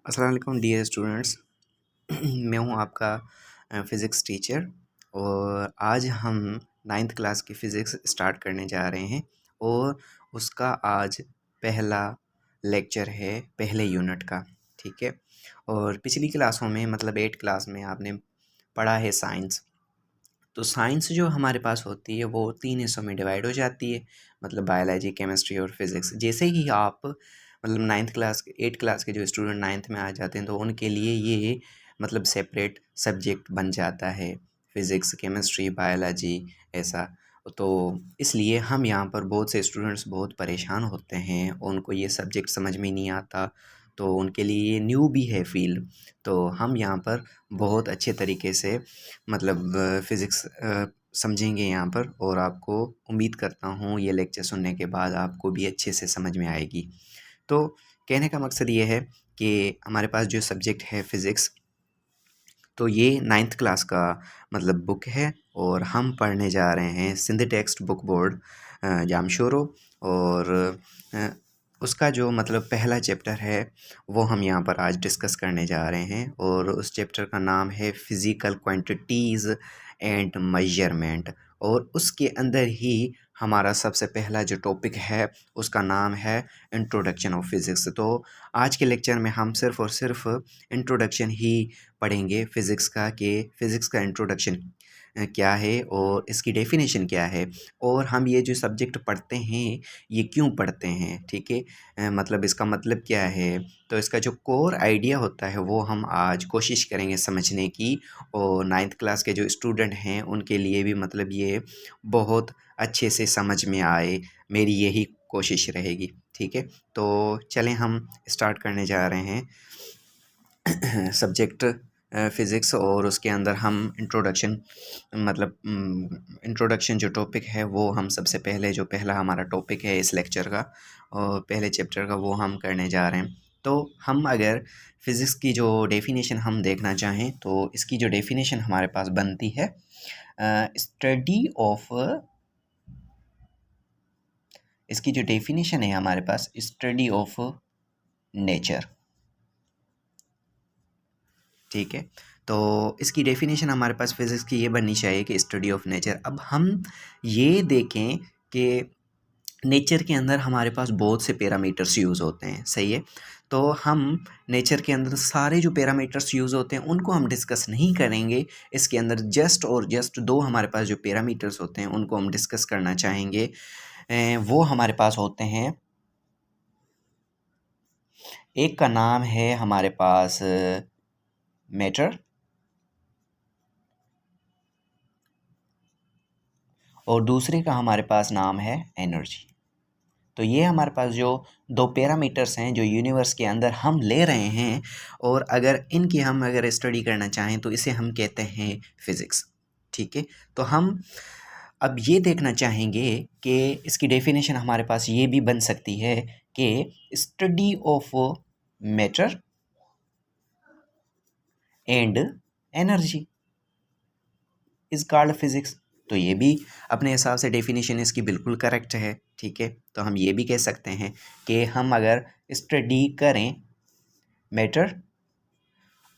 अस्सलाम वालेकुम dear students. मैं हूं आपका फ़िज़िक्स टीचर और आज हम नाइन्थ क्लास की फ़िज़िक्स स्टार्ट करने जा रहे हैं और उसका आज पहला लेक्चर है पहले यूनिट का। ठीक है। और पिछली क्लासों में मतलब 8 क्लास में आपने पढ़ा है साइंस। तो साइंस जो हमारे पास होती है वो 3 हिस्सों में डिवाइड हो जाती है, मतलब बायोलॉजी, केमिस्ट्री और फिज़िक्स। जैसे ही आप मतलब नाइन्थ क्लास 8 क्लास के जो स्टूडेंट नाइन्थ में आ जाते हैं तो उनके लिए ये मतलब सेपरेट सब्जेक्ट बन जाता है, फिज़िक्स, केमिस्ट्री, बायोलॉजी ऐसा। तो इसलिए हम यहाँ पर बहुत से स्टूडेंट्स बहुत परेशान होते हैं, उनको ये सब्जेक्ट समझ में नहीं आता, तो उनके लिए ये न्यू भी है फ़ील्ड। तो हम यहाँ पर बहुत अच्छे तरीके से मतलब फ़िज़िक्स समझेंगे यहाँ पर, और आपको उम्मीद करता हूँ ये लेक्चर सुनने के बाद आपको भी अच्छे से समझ में आएगी। तो कहने का मकसद ये है कि हमारे पास जो सब्जेक्ट है फ़िज़िक्स, तो ये नाइन्थ क्लास का मतलब बुक है और हम पढ़ने जा रहे हैं Sindh text book board Jamshoro. और अ, उसका जो मतलब पहला चैप्टर है वो हम यहाँ पर आज डिस्कस करने जा रहे हैं और उस चैप्टर का नाम है फ़िज़िकल क्वांटिटीज़ एंड मेजरमेंट। और उसके अंदर ही हमारा सबसे पहला जो टॉपिक है उसका नाम है इंट्रोडक्शन ऑफ फ़िज़िक्स। तो आज के लेक्चर में हम सिर्फ़ और सिर्फ इंट्रोडक्शन ही पढ़ेंगे फ़िज़िक्स का, कि फ़िज़िक्स का इंट्रोडक्शन क्या है और इसकी डेफिनेशन क्या है, और हम ये जो सब्जेक्ट पढ़ते हैं ये क्यों पढ़ते हैं। ठीक है। मतलब इसका मतलब क्या है, तो इसका जो कोर आइडिया होता है वो हम आज कोशिश करेंगे समझने की। और नाइन्थ क्लास के जो स्टूडेंट हैं उनके लिए भी मतलब ये बहुत अच्छे से समझ में आए, मेरी यही कोशिश रहेगी। ठीक है। तो चलें हम स्टार्ट करने जा रहे हैं सब्जेक्ट फ़िज़िक्स, और उसके अंदर हम इंट्रोडक्शन मतलब इंट्रोडक्शन जो टॉपिक है वो हम सबसे पहले जो पहला हमारा टॉपिक है इस लेक्चर का और पहले चैप्टर का वो हम करने जा रहे हैं। तो हम अगर फ़िज़िक्स की जो डेफिनेशन हम देखना चाहें तो इसकी जो डेफिनेशन हमारे पास बनती है स्टडी ऑफ, इसकी जो डेफिनेशन है हमारे पास स्टडी ऑफ नेचर। ठीक है। तो इसकी डेफिनेशन हमारे पास फिज़िक्स की ये बननी चाहिए कि स्टडी ऑफ नेचर। अब हम ये देखें कि नेचर के अंदर हमारे पास बहुत से पैरामीटर्स यूज़ होते हैं, सही है। तो हम नेचर के अंदर सारे जो पैरामीटर्स यूज़ होते हैं उनको हम डिस्कस नहीं करेंगे। इसके अंदर जस्ट और जस्ट दो हमारे पास जो पैरामीटर्स होते हैं उनको हम डिस्कस करना चाहेंगे। वो हमारे पास होते हैं, एक का नाम है हमारे पास मैटर और दूसरे का हमारे पास नाम है एनर्जी। तो ये हमारे पास जो दो पैरामीटर्स हैं जो यूनिवर्स के अंदर हम ले रहे हैं, और अगर इनकी हम अगर स्टडी करना चाहें तो इसे हम कहते हैं फिज़िक्स। ठीक है। तो हम अब ये देखना चाहेंगे कि इसकी डेफिनेशन हमारे पास ये भी बन सकती है कि study of matter and energy is called physics. तो ये भी अपने हिसाब से डेफिनेशन इसकी बिल्कुल करेक्ट है। ठीक है। तो हम ये भी कह सकते हैं कि हम अगर स्टडी करें मैटर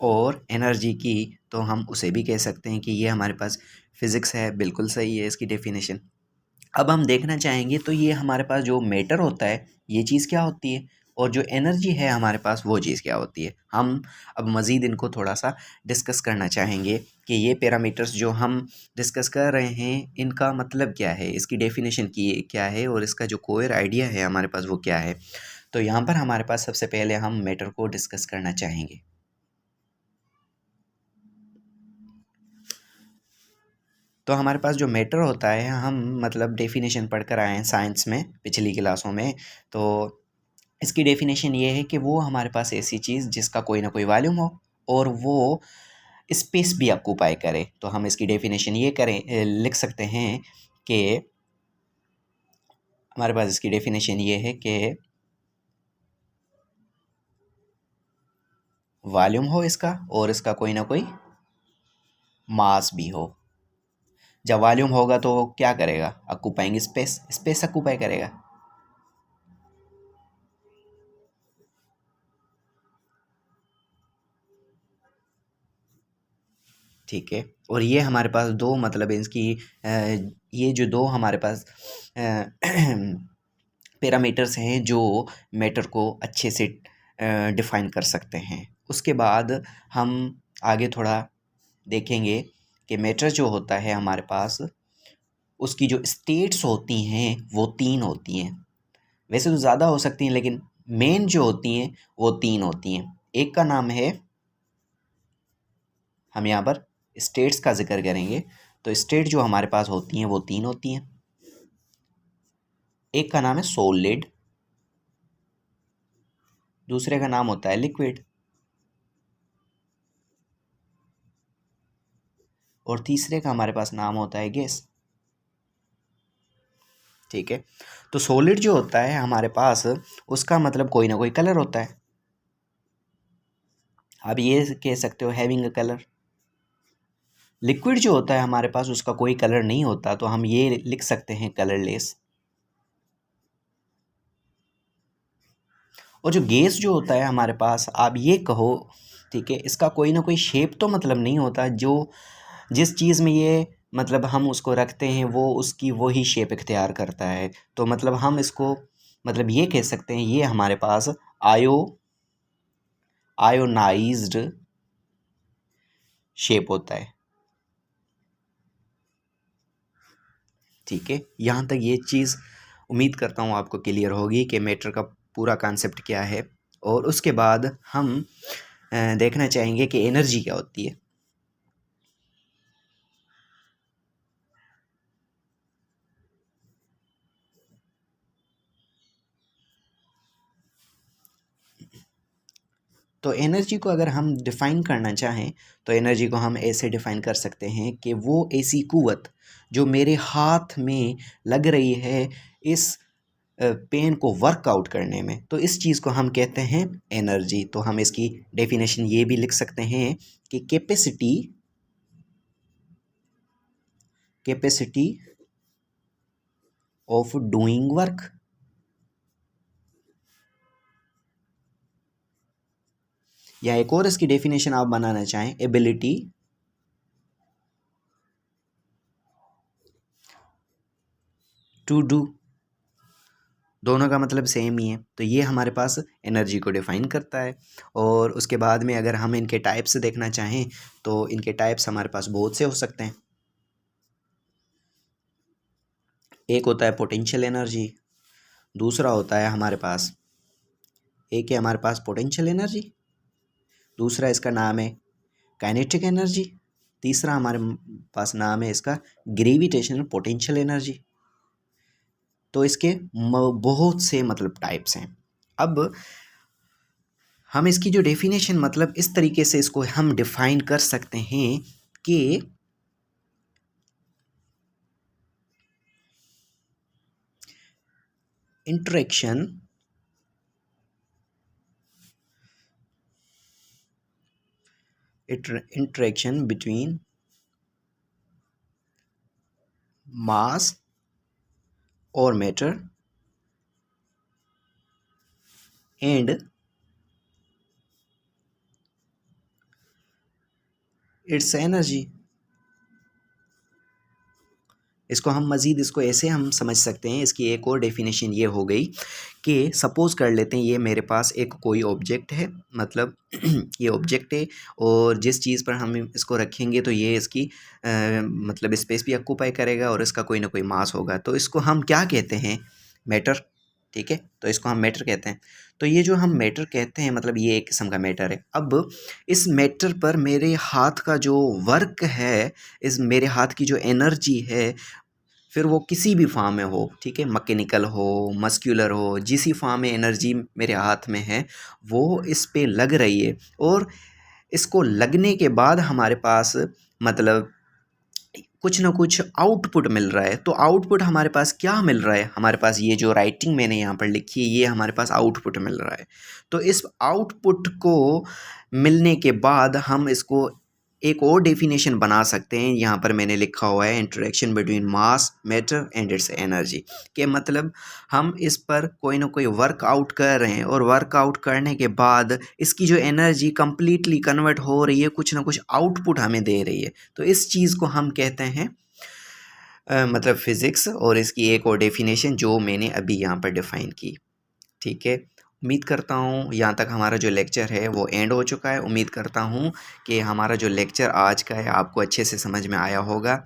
और एनर्जी की तो हम उसे भी कह सकते हैं कि ये हमारे पास फिज़िक्स है। बिल्कुल सही है इसकी डेफिनेशन। अब हम देखना चाहेंगे तो ये हमारे पास जो मैटर होता है ये चीज़ क्या होती है, और जो एनर्जी है हमारे पास वो चीज़ क्या होती है। हम अब मज़ीद इनको थोड़ा सा डिस्कस करना चाहेंगे कि ये पैरामीटर्स जो हम डिस्कस कर रहे हैं इनका मतलब क्या है, इसकी डेफिनेशन की क्या है, और इसका जो कोर आइडिया है हमारे पास वो क्या है। तो यहाँ पर हमारे पास सबसे पहले हम मैटर को डिस्कस करना चाहेंगे। तो हमारे पास जो मैटर होता है हम मतलब डेफिनेशन पढ़कर आए हैं साइंस में पिछली क्लासों में। तो इसकी डेफिनेशन ये है कि वो हमारे पास ऐसी चीज़ जिसका कोई ना कोई वॉल्यूम हो और वो स्पेस भी ऑक्यूपाई करे। तो हम इसकी डेफिनेशन ये करें लिख सकते हैं कि हमारे पास इसकी डेफिनेशन ये है कि वॉल्यूम हो इसका और इसका कोई ना कोई मास भी हो। जब वॉल्यूम होगा तो क्या करेगा, ऑक्यूपाइंग स्पेस, स्पेस ऑक्यूपाई करेगा। ठीक है। और ये हमारे पास दो मतलब इसकी ये जो दो हमारे पास पैरामीटर्स हैं जो मैटर को अच्छे से डिफ़ाइन कर सकते हैं। उसके बाद हम आगे थोड़ा देखेंगे कि मैटर जो होता है हमारे पास, उसकी जो स्टेट्स होती हैं वो 3 होती हैं। वैसे तो ज़्यादा हो सकती हैं लेकिन मेन जो होती हैं वो 3 होती हैं। एक का नाम है, हम यहाँ पर स्टेट्स का ज़िक्र करेंगे तो स्टेट जो हमारे पास होती हैं वो 3 होती हैं। एक का नाम है सॉलिड, दूसरे का नाम होता है लिक्विड और तीसरे का हमारे पास नाम होता है गैस। ठीक है। तो सॉलिड जो होता है हमारे पास, उसका मतलब कोई ना कोई कलर होता है। आप ये कह सकते हो हैविंग अ कलर। लिक्विड जो होता है हमारे पास, उसका कोई कलर नहीं होता, तो हम ये लिख सकते हैं कलरलेस। और जो गैस जो होता है हमारे पास, आप ये कहो, ठीक है, इसका कोई ना कोई शेप तो मतलब नहीं होता, जो जिस चीज़ में ये मतलब हम उसको रखते हैं वो उसकी वही शेप इख्तियार करता है। तो मतलब हम इसको मतलब ये कह सकते हैं ये हमारे पास आयोनाइज्ड शेप होता है। ठीक है। यहाँ तक ये चीज़ उम्मीद करता हूँ आपको क्लियर होगी कि मैटर का पूरा कॉन्सेप्ट क्या है। और उसके बाद हम देखना चाहेंगे कि एनर्जी क्या होती है। तो एनर्जी को अगर हम डिफ़ाइन करना चाहें तो एनर्जी को हम ऐसे डिफ़ाइन कर सकते हैं कि वो ऐसी क़ुव्वत जो मेरे हाथ में लग रही है इस पेन को वर्कआउट करने में, तो इस चीज़ को हम कहते हैं एनर्जी। तो हम इसकी डेफिनेशन ये भी लिख सकते हैं कि कैपेसिटी ऑफ डूइंग वर्क, या एक और इसकी डेफिनेशन आप बनाना चाहें, एबिलिटी टू डू। दोनों का मतलब सेम ही है। तो ये हमारे पास एनर्जी को डिफ़ाइन करता है। और उसके बाद में अगर हम इनके टाइप्स देखना चाहें तो इनके टाइप्स हमारे पास बहुत से हो सकते हैं। एक होता है पोटेंशियल एनर्जी, दूसरा होता है हमारे पास, एक है हमारे पास पोटेंशियल एनर्जी, दूसरा इसका नाम है काइनेटिक एनर्जी, तीसरा हमारे पास नाम है इसका ग्रेविटेशनल पोटेंशियल एनर्जी। तो इसके बहुत से मतलब टाइप्स हैं। अब हम इसकी जो डेफिनेशन मतलब इस तरीके से इसको हम डिफाइन कर सकते हैं कि interaction between mass or matter and its energy। इसको हम मज़ीद इसको ऐसे हम समझ सकते हैं, इसकी एक और डेफिनेशन ये हो गई कि सपोज़ कर लेते हैं ये मेरे पास एक कोई ऑब्जेक्ट है, मतलब ये ऑब्जेक्ट है और जिस चीज़ पर हम इसको रखेंगे तो ये इसकी मतलब स्पेस भी ऑक्यूपाई करेगा और इसका कोई ना कोई मास होगा। तो इसको हम क्या कहते हैं? मैटर। ठीक है, तो इसको हम मैटर कहते हैं। तो ये जो हम मैटर कहते हैं मतलब ये एक किस्म का मैटर है। अब इस मैटर पर मेरे हाथ का जो वर्क है, इस मेरे हाथ की जो एनर्जी है, फिर वो किसी भी फॉर्म में हो, ठीक है, मैकेनिकल हो, मस्कुलर हो, जिस ही फॉर्म में एनर्जी मेरे हाथ में है वो इस पे लग रही है। और इसको लगने के बाद हमारे पास मतलब कुछ ना कुछ आउटपुट मिल रहा है। तो आउटपुट हमारे पास क्या मिल रहा है? हमारे पास ये जो राइटिंग मैंने यहाँ पर लिखी है ये हमारे पास आउटपुट मिल रहा है। तो इस आउटपुट को मिलने के बाद हम इसको एक और डेफिनेशन बना सकते हैं। यहाँ पर मैंने लिखा हुआ है interaction between mass matter and it's energy, के मतलब हम इस पर कोई ना कोई वर्कआउट कर रहे हैं और वर्कआउट करने के बाद इसकी जो एनर्जी कंप्लीटली कन्वर्ट हो रही है, कुछ ना कुछ आउटपुट हमें दे रही है, तो इस चीज़ को हम कहते हैं मतलब फिज़िक्स। और इसकी एक और डेफिनेशन जो मैंने अभी यहाँ पर डिफ़ाइन की। ठीक है, उम्मीद करता हूँ यहाँ तक हमारा जो लेक्चर है वो एंड हो चुका है। उम्मीद करता हूँ कि हमारा जो लेक्चर आज का है आपको अच्छे से समझ में आया होगा।